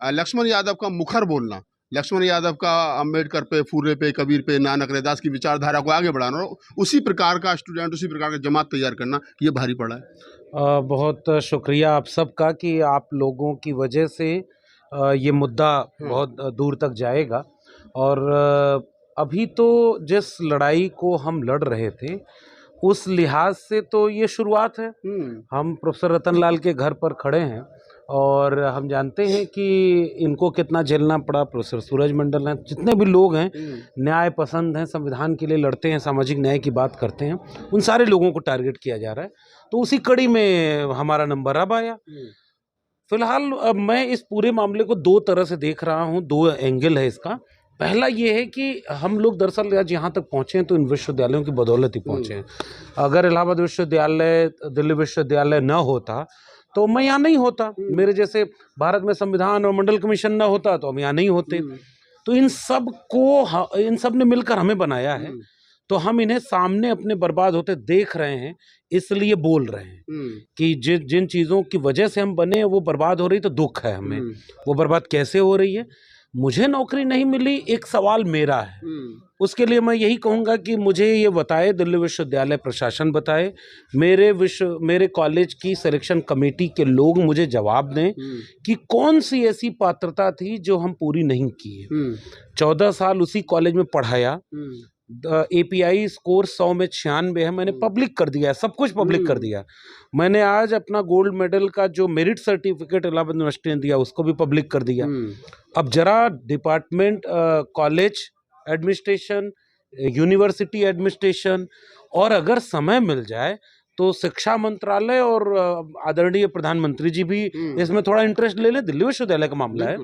लक्ष्मण यादव का मुखर बोलना, लक्ष्मण यादव का अम्बेडकर पे, फूले पे, कबीर पे, नानक रैदास की विचारधारा को आगे बढ़ाना और उसी प्रकार का स्टूडेंट, उसी प्रकार का जमात तैयार करना, ये भारी पड़ा है। बहुत शुक्रिया आप सबका कि आप लोगों की वजह से ये मुद्दा बहुत दूर तक जाएगा। और अभी तो जिस लड़ाई को हम लड़ रहे थे उस लिहाज से तो ये शुरुआत है। हम प्रोफेसर रतनलाल के घर पर खड़े हैं और हम जानते हैं कि इनको कितना झेलना पड़ा। प्रोफेसर सूरज मंडल हैं, जितने भी लोग हैं न्याय पसंद हैं, संविधान के लिए लड़ते हैं, सामाजिक न्याय की बात करते हैं, उन सारे लोगों को टारगेट किया जा रहा है। तो उसी कड़ी में हमारा नंबर अब आया। फिलहाल अब मैं इस पूरे मामले को दो तरह से देख रहा हूँ, दो एंगल है इसका। पहला ये है कि हम लोग दरअसल आज यहाँ तक पहुँचे हैं तो इन विश्वविद्यालयों की बदौलत ही पहुँचे हैं। अगर इलाहाबाद विश्वविद्यालय, दिल्ली विश्वविद्यालय न होता तो मैं यहाँ नहीं होता, मेरे जैसे भारत में संविधान और मंडल कमीशन न होता तो हम यहाँ नहीं होते। तो इन सब ने मिलकर हमें बनाया है, तो हम इन्हें सामने अपने बर्बाद होते देख रहे हैं, इसलिए बोल रहे हैं कि जिन चीज़ों की वजह से हम बने वो बर्बाद हो रही, तो दुख है हमें। वो बर्बाद कैसे हो रही है? मुझे नौकरी नहीं मिली, एक सवाल मेरा है। उसके लिए मैं यही कहूँगा कि मुझे ये बताए, दिल्ली विश्वविद्यालय प्रशासन बताए, मेरे कॉलेज की सिलेक्शन कमेटी के लोग मुझे जवाब दें कि कौन सी ऐसी पात्रता थी जो हम पूरी नहीं की है। 14 साल उसी कॉलेज में पढ़ाया, API स्कोर 100 में 96 है, मैंने पब्लिक कर दिया है, सब कुछ पब्लिक कर दिया। मैंने आज अपना गोल्ड मेडल का जो मेरिट सर्टिफिकेट इलाहाबाद यूनिवर्सिटी ने दिया उसको भी पब्लिक कर दिया। अब जरा department, college administration, university administration और अगर समय मिल जाए तो शिक्षा मंत्रालय और आदरणीय प्रधानमंत्री जी भी इसमें थोड़ा इंटरेस्ट ले लें। दिल्ली विश्वविद्यालय का मामला है।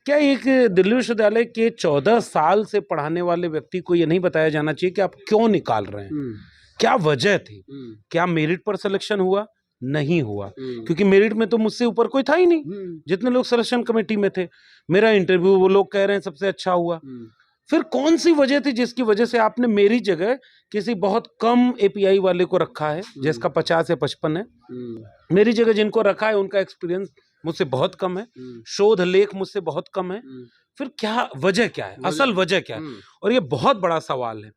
क्या एक दिल्ली विश्वविद्यालय के 14 साल से पढ़ाने वाले व्यक्ति को ये नहीं बताया जाना चाहिए कि आप क्यों निकाल रहे हैं? क्या वजह थी? क्या मेरिट पर सिलेक्शन हुआ? नहीं हुआ, क्योंकि मेरिट में तो मुझसे ऊपर कोई था ही नहीं। जितने लोग सिलेक्शन कमेटी में थे, मेरा इंटरव्यू वो लोग कह रहे हैं सबसे अच्छा हुआ। फिर कौन सी वजह थी जिसकी वजह से आपने मेरी जगह किसी बहुत कम API वाले को रखा है जिसका 50 या 55 है? मेरी जगह जिनको रखा है उनका एक्सपीरियंस मुझसे बहुत कम है, शोध लेख मुझसे बहुत कम है। फिर क्या वजह, क्या है असल वजह, क्या है? और ये बहुत बड़ा सवाल है।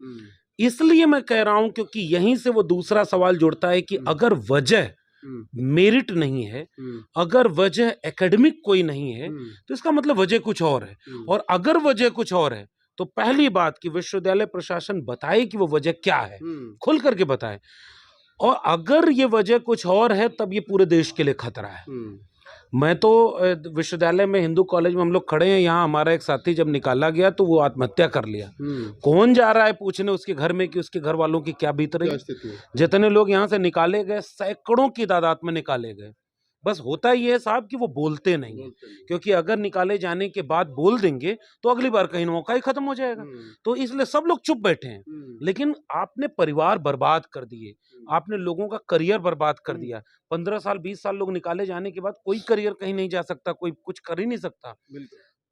इसलिए मैं कह रहा हूं क्योंकि यहीं से वो दूसरा सवाल जुड़ता है कि अगर वजह मेरिट नहीं है, अगर वजह एकेडमिक कोई नहीं है, तो इसका मतलब वजह कुछ और है। और अगर वजह कुछ और है तो पहली बात कि विश्वविद्यालय प्रशासन बताए कि वो वजह क्या है, खुल करके बताए। और अगर ये वजह कुछ और है तब ये पूरे देश के लिए खतरा है। मैं तो विश्वविद्यालय में, हिंदू कॉलेज में हम लोग खड़े हैं, यहाँ हमारा एक साथी जब निकाला गया तो वो आत्महत्या कर लिया। कौन जा रहा है पूछने उसके घर में कि उसके घर वालों की क्या बीत रही है? जितने लोग यहाँ से निकाले गए, सैकड़ों की तादाद में निकाले गए। बस होता ही है साहब कि वो बोलते नहीं है, क्योंकि अगर निकाले जाने के बाद बोल देंगे तो अगली बार कहीं मौका ही खत्म हो जाएगा। तो इसलिए सब लोग चुप बैठे हैं। लेकिन आपने परिवार बर्बाद कर दिए, आपने लोगों का करियर बर्बाद कर दिया। 15 साल 20 साल लोग निकाले जाने के बाद कोई करियर कहीं नहीं जा सकता, कोई कुछ कर ही नहीं सकता।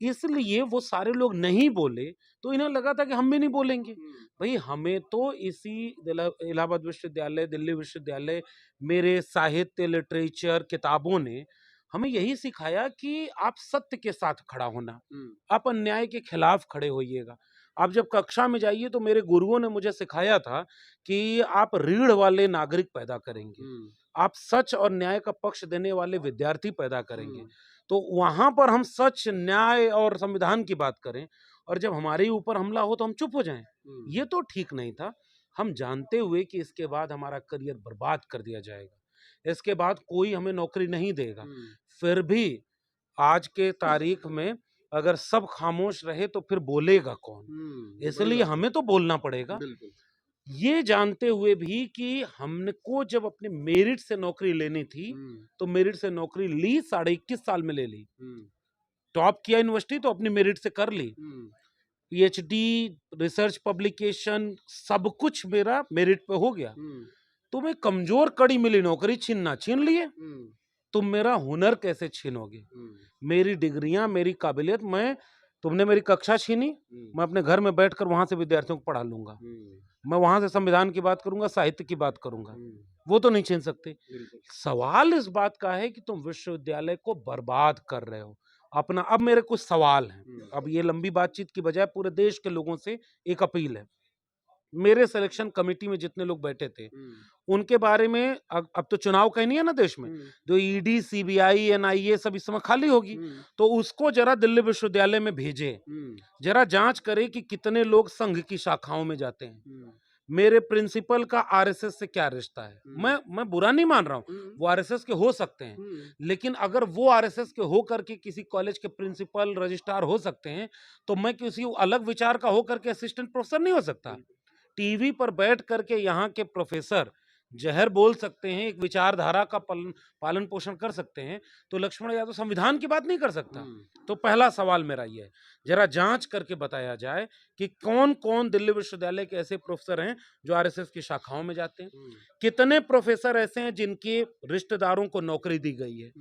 इसलिए वो सारे लोग नहीं बोले तो इन्हें लगा था कि हम भी नहीं बोलेंगे। भाई हमें तो इसी इलाहाबाद विश्वविद्यालय, दिल्ली विश्वविद्यालय, मेरे साहित्य, लिटरेचर, किताबों ने हमें यही सिखाया कि आप सत्य के साथ खड़ा होना, आप अन्याय के खिलाफ खड़े होइएगा। आप जब कक्षा में जाइए तो मेरे गुरुओं ने मुझे सिखाया था कि आप रीढ़ वाले नागरिक पैदा करेंगे, आप सच और न्याय का पक्ष देने वाले विद्यार्थी पैदा करेंगे। तो वहां पर हम सच, न्याय और संविधान की बात करें और जब हमारे ऊपर हमला हो तो हम चुप हो जाएं, ये तो ठीक नहीं था। हम जानते हुए कि इसके बाद हमारा करियर बर्बाद कर दिया जाएगा, इसके बाद कोई हमें नौकरी नहीं देगा, फिर भी आज के तारीख में अगर सब खामोश रहे तो फिर बोलेगा कौन? इसलिए हमें तो बोलना पड़ेगा। ये जानते हुए भी कि हमको जब अपने मेरिट से नौकरी लेनी थी तो मेरिट से नौकरी ली, 21.5 साल में ले ली। टॉप किया यूनिवर्सिटी तो अपनी मेरिट से कर ली। PhD, रिसर्च पब्लिकेशन, सब कुछ मेरा मेरिट पे हो गया। तुम्हें कमजोर कड़ी मिली, नौकरी छीन लिए। तुम मेरा हुनर कैसे छीनोगे? मेरी डिग्रियां, मेरी काबिलियत, तुमने मेरी कक्षा छीनी, मैं अपने घर में बैठकर वहां से विद्यार्थियों को पढ़ा लूंगा, मैं वहां से संविधान की बात करूंगा, साहित्य की बात करूंगा, वो तो नहीं छीन सकते। सवाल इस बात का है कि तुम विश्वविद्यालय को बर्बाद कर रहे हो। अपना। अब मेरे कुछ सवाल हैं, अब ये लंबी बातचीत की बजाय पूरे देश के लोगों से एक अपील है। मेरे सिलेक्शन कमेटी में जितने लोग बैठे थे उनके बारे में, अब तो चुनाव कहीं नहीं है ना देश में, जो ईडी, सीबीआई, एनआईए सब इस समय खाली होगी, तो उसको जरा दिल्ली विश्वविद्यालय में भेजे, जरा जांच करे कि कितने लोग संघ की शाखाओं में जाते हैं। मेरे प्रिंसिपल का आरएसएस से क्या रिश्ता है? मैं बुरा नहीं मान रहा हूँ, वो आरएसएस के हो सकते हैं, लेकिन अगर वो आरएसएस के हो करके किसी कॉलेज के प्रिंसिपल, रजिस्ट्रार हो सकते हैं, तो मैं किसी अलग विचार का हो करके असिस्टेंट प्रोफेसर नहीं हो सकता। टीवी पर बैठ करके यहाँ के प्रोफेसर जहर बोल सकते हैं, एक विचारधारा का पालन पोषण कर सकते हैं, तो लक्ष्मण यादव संविधान की बात नहीं कर सकता। तो पहला सवाल मेरा ये है, जरा जांच करके बताया जाए कि कौन कौन दिल्ली विश्वविद्यालय के ऐसे प्रोफेसर हैं जो आरएसएस की शाखाओं में जाते हैं, कितने प्रोफेसर ऐसे हैं जिनके रिश्तेदारों को नौकरी दी गई है,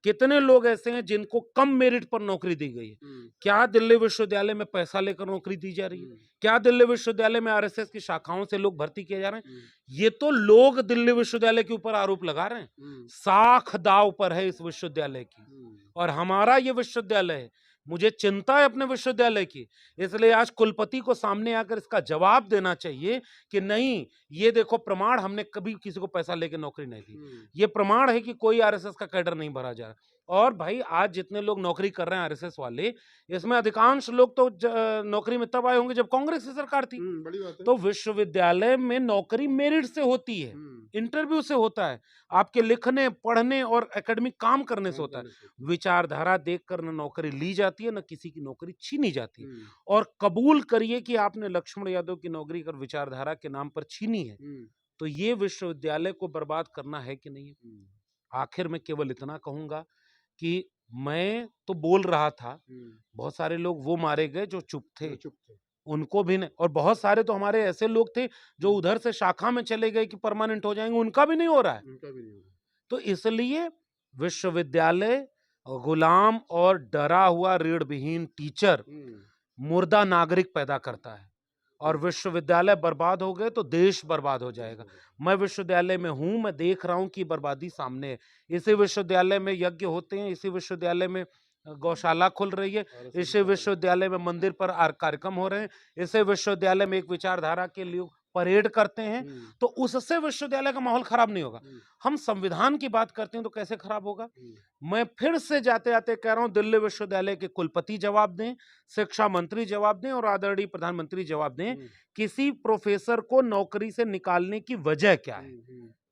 कितने लोग ऐसे हैं जिनको कम मेरिट पर नौकरी दी गई है, क्या दिल्ली विश्वविद्यालय में पैसा लेकर नौकरी दी जा रही है, क्या दिल्ली विश्वविद्यालय में आरएसएस की शाखाओं से लोग भर्ती किए जा रहे हैं? ये तो लोग दिल्ली विश्वविद्यालय के ऊपर आरोप लगा रहे हैं। साख दाव पर है इस विश्वविद्यालय की, और हमारा ये विश्वविद्यालय है, मुझे चिंता है अपने विश्वविद्यालय की, इसलिए आज कुलपति को सामने आकर इसका जवाब देना चाहिए कि नहीं, ये देखो प्रमाण, हमने कभी किसी को पैसा लेके नौकरी नहीं दी, ये प्रमाण है कि कोई आरएसएस का कैडर नहीं भरा जा रहा। और भाई आज जितने लोग नौकरी कर रहे हैं आरएसएस वाले, इसमें अधिकांश लोग तो नौकरी में तब आए होंगे जब कांग्रेस की सरकार थी। बड़ी बात है। तो विश्वविद्यालय में नौकरी मेरिट से होती है, इंटरव्यू से होता है, आपके लिखने, पढ़ने और एकेडमिक काम करने से होता है। विचारधारा देखकर न नौकरी ली जाती है, न किसी की नौकरी छीनी जाती है। और कबूल करिए कि आपने लक्ष्मण यादव की नौकरी कर विचारधारा के नाम पर छीनी है, तो ये विश्वविद्यालय को बर्बाद करना है कि नहीं है? आखिर में केवल इतना कहूंगा कि मैं तो बोल रहा था, बहुत सारे लोग वो मारे गए जो चुप थे, उनको भी नहीं, और बहुत सारे तो हमारे ऐसे लोग थे जो उधर से शाखा में चले गए कि परमानेंट हो जाएंगे, उनका भी नहीं हो रहा है। तो इसलिए विश्वविद्यालय गुलाम और डरा हुआ ऋण विहीन टीचर, मुर्दा नागरिक पैदा करता है, और विश्वविद्यालय बर्बाद हो गए तो देश बर्बाद हो जाएगा। मैं विश्वविद्यालय में हूं, मैं देख रहा हूं कि बर्बादी सामने है। इसी विश्वविद्यालय में यज्ञ होते हैं, इसी विश्वविद्यालय में गौशाला खुल रही है, इसी विश्वविद्यालय में मंदिर पर कार्यक्रम हो रहे हैं, इसी विश्वविद्यालय में एक विचारधारा के लिए परेड करते हैं, तो उससे विश्वविद्यालय का माहौल खराब नहीं होगा। हम संविधान की बात करते हैं तो कैसे खराब होगा? मैं फिर से जाते जाते कह रहा हूं, दिल्ली विश्वविद्यालय के कुलपति जवाब दें, शिक्षा मंत्री जवाब दें, और आदरणीय प्रधानमंत्री जवाब दें, किसी प्रोफेसर को नौकरी से निकालने की वजह क्या है,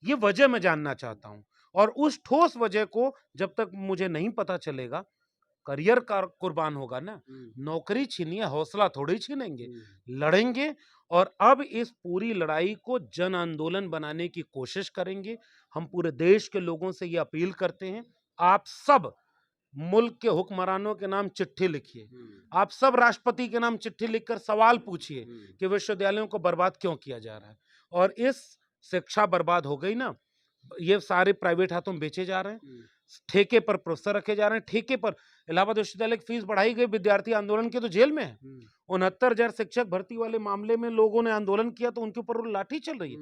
ये वजह मैं जानना चाहता हूं। और उस ठोस वजह को जब तक मुझे नहीं पता चलेगा, करियर का कुर्बान होगा ना, नौकरी छीनिए, हौसला थोड़ी छीनेंगे, लड़ेंगे। और अब इस पूरी लड़ाई को जन आंदोलन बनाने की कोशिश करेंगे। हम पूरे देश के लोगों से ये अपील करते हैं, आप सब मुल्क के हुक्मरानों के नाम चिट्ठी लिखिए, आप सब राष्ट्रपति के नाम चिट्ठी लिखकर सवाल पूछिए कि विश्वविद्यालयों को बर्बाद क्यों किया जा रहा है। और इस शिक्षा बर्बाद हो गई ना, ये सारे प्राइवेट हाथों में बेचे जा रहे हैं, ठेके पर प्रोफेसर रखे जा रहे हैं, ठेके पर। इलाहाबाद विश्वविद्यालय की फीस बढ़ाई गई, विद्यार्थी आंदोलन के तो जेल में है। 69,000 शिक्षक भर्ती वाले मामले में लोगों ने आंदोलन किया तो उनके ऊपर लाठी चल रही है।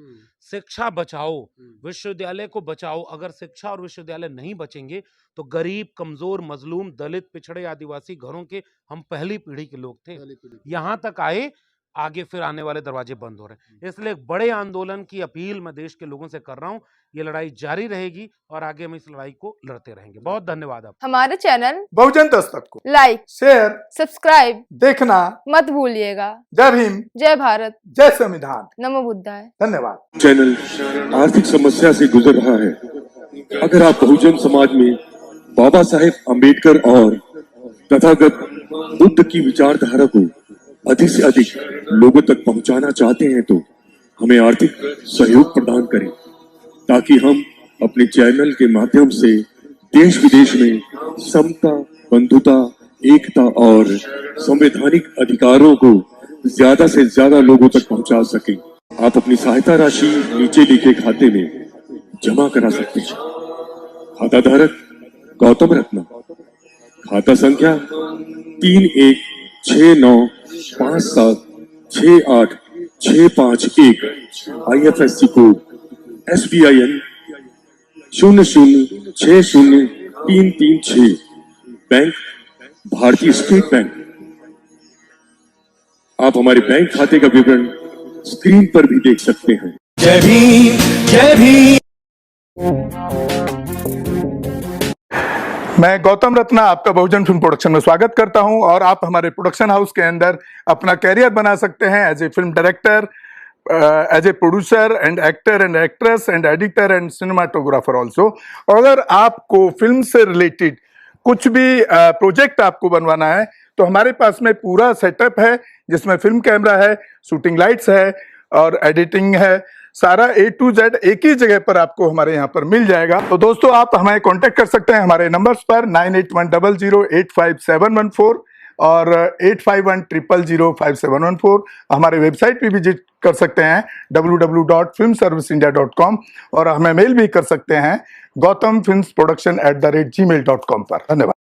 शिक्षा बचाओ, विश्वविद्यालय को बचाओ। अगर शिक्षा और विश्वविद्यालय नहीं बचेंगे तो गरीब, कमजोर, मजलूम, दलित, पिछड़े, आदिवासी घरों के हम पहली पीढ़ी के लोग थे, यहाँ तक आए, आगे फिर आने वाले दरवाजे बंद हो रहे हैं। इसलिए एक बड़े आंदोलन की अपील मैं देश के लोगों से कर रहा हूं। ये लड़ाई जारी रहेगी और आगे हम इस लड़ाई को लड़ते रहेंगे। बहुत धन्यवाद। आप हमारे चैनल बहुजन दस्तक को लाइक, शेयर, सब्सक्राइब देखना मत भूलिएगा। जय भीम, जय भारत, जय संविधान, नमो बुद्धाय। धन्यवाद। चैनल आर्थिक समस्या से गुजर रहा है। अगर आप बहुजन समाज में बाबा साहेब अम्बेडकर और तथागत बुद्ध की विचारधारा को अधिक से अधिक लोगों तक पहुंचाना चाहते हैं तो हमें आर्थिक सहयोग प्रदान करें, ताकि हम अपने चैनल के माध्यम से देश विदेश में समता, बंधुता, एकता और संवैधानिक अधिकारों को ज्यादा से ज्यादा लोगों तक पहुंचा सकें। आप अपनी सहायता राशि नीचे लिखे खाते में जमा करा सकते हैं। खाता धारक गौतम रत्ना, खाता संख्या 3169576865 IFSC कोड SBIN 0060336, बैंक भारतीय स्टेट बैंक। आप हमारे बैंक खाते का विवरण स्क्रीन पर भी देख सकते हैं। जय भीम जय भीम। मैं गौतम रत्ना आपका बहुजन फिल्म प्रोडक्शन में स्वागत करता हूं और आप हमारे प्रोडक्शन हाउस के अंदर अपना कैरियर बना सकते हैं as a film director, as a producer and actor and actress and editor and cinematographer also. अगर आपको फिल्म से रिलेटेड कुछ भी प्रोजेक्ट आपको बनवाना है तो हमारे पास में पूरा सेटअप है, जिसमें फिल्म कैमरा है, शूटिंग लाइट्स है और एडिटिंग है। सारा A to Z एक ही जगह पर आपको हमारे यहाँ पर मिल जाएगा। तो दोस्तों आप हमें कांटेक्ट कर सकते हैं हमारे नंबर्स पर 9810085714 और 8510005714। हमारे वेबसाइट पे विजिट कर सकते हैं www.filmserviceindia.com और हमें मेल भी कर सकते हैं gautamfilmsproduction@gmail.com पर। धन्यवाद।